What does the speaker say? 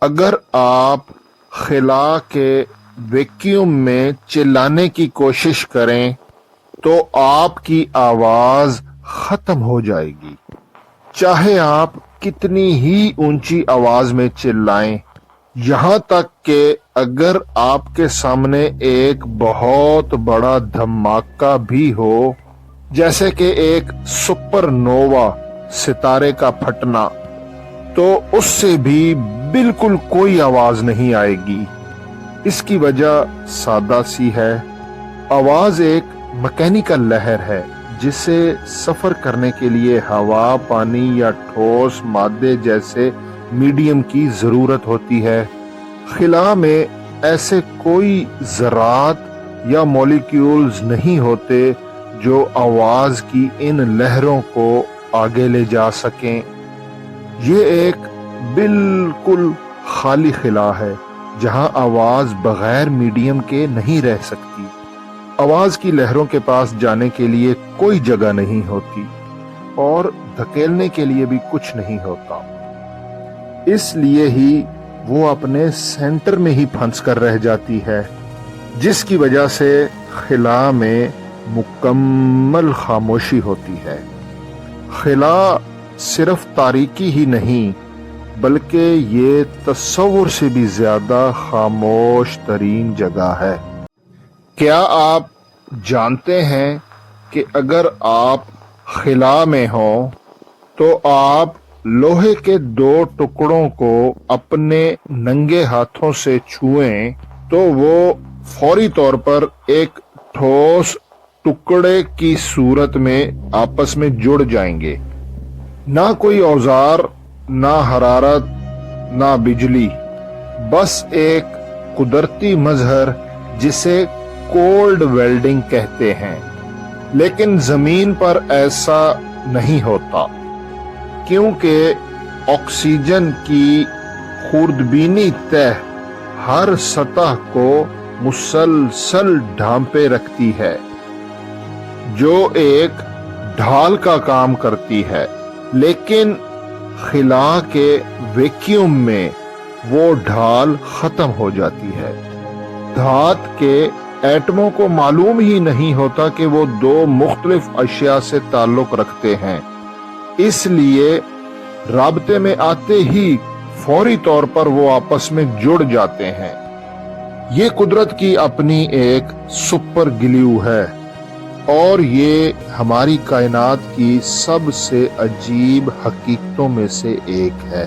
اگر آپ خلا کے ویکیوم میں چلانے کی کوشش کریں تو آپ کی آواز ختم ہو جائے گی، چاہے آپ کتنی ہی اونچی آواز میں چلائیں، یہاں تک کہ اگر آپ کے سامنے ایک بہت بڑا دھماکہ بھی ہو، جیسے کہ ایک سپر نووا ستارے کا پھٹنا، تو اس سے بھی بالکل کوئی آواز نہیں آئے گی۔ اس کی وجہ سادہ سی ہے، آواز ایک مکینیکل لہر ہے جسے سفر کرنے کے لیے ہوا، پانی یا ٹھوس مادے جیسے میڈیم کی ضرورت ہوتی ہے۔ خلا میں ایسے کوئی ذرات یا مولیکیولز نہیں ہوتے جو آواز کی ان لہروں کو آگے لے جا سکیں۔ یہ ایک بالکل خالی خلا ہے جہاں آواز بغیر میڈیم کے نہیں رہ سکتی۔ آواز کی لہروں کے پاس جانے کے لیے کوئی جگہ نہیں ہوتی اور دھکیلنے کے لیے بھی کچھ نہیں ہوتا، اس لیے ہی وہ اپنے سینٹر میں ہی پھنس کر رہ جاتی ہے، جس کی وجہ سے خلا میں مکمل خاموشی ہوتی ہے۔ خلا صرف تاریکی ہی نہیں بلکہ یہ تصور سے بھی زیادہ خاموش ترین جگہ ہے۔ کیا آپ جانتے ہیں کہ اگر آپ خلا میں ہوں تو آپ لوہے کے 2 ٹکڑوں کو اپنے ننگے ہاتھوں سے چھوئیں تو وہ فوری طور پر ایک ٹھوس ٹکڑے کی صورت میں آپس میں جڑ جائیں گے؟ نہ کوئی اوزار، نہ حرارت، نہ بجلی، بس ایک قدرتی مظہر جسے کولڈ ویلڈنگ کہتے ہیں۔ لیکن زمین پر ایسا نہیں ہوتا، کیونکہ آکسیجن کی خوردبینی تہ ہر سطح کو مسلسل ڈھانپے رکھتی ہے، جو ایک ڈھال کا کام کرتی ہے۔ لیکن خلا کے ویکیوم میں وہ ڈھال ختم ہو جاتی ہے۔ دھات کے ایٹموں کو معلوم ہی نہیں ہوتا کہ وہ 2 مختلف اشیاء سے تعلق رکھتے ہیں، اس لیے رابطے میں آتے ہی فوری طور پر وہ آپس میں جڑ جاتے ہیں۔ یہ قدرت کی اپنی ایک سپر گلیو ہے، اور یہ ہماری کائنات کی سب سے عجیب حقیقتوں میں سے ایک ہے۔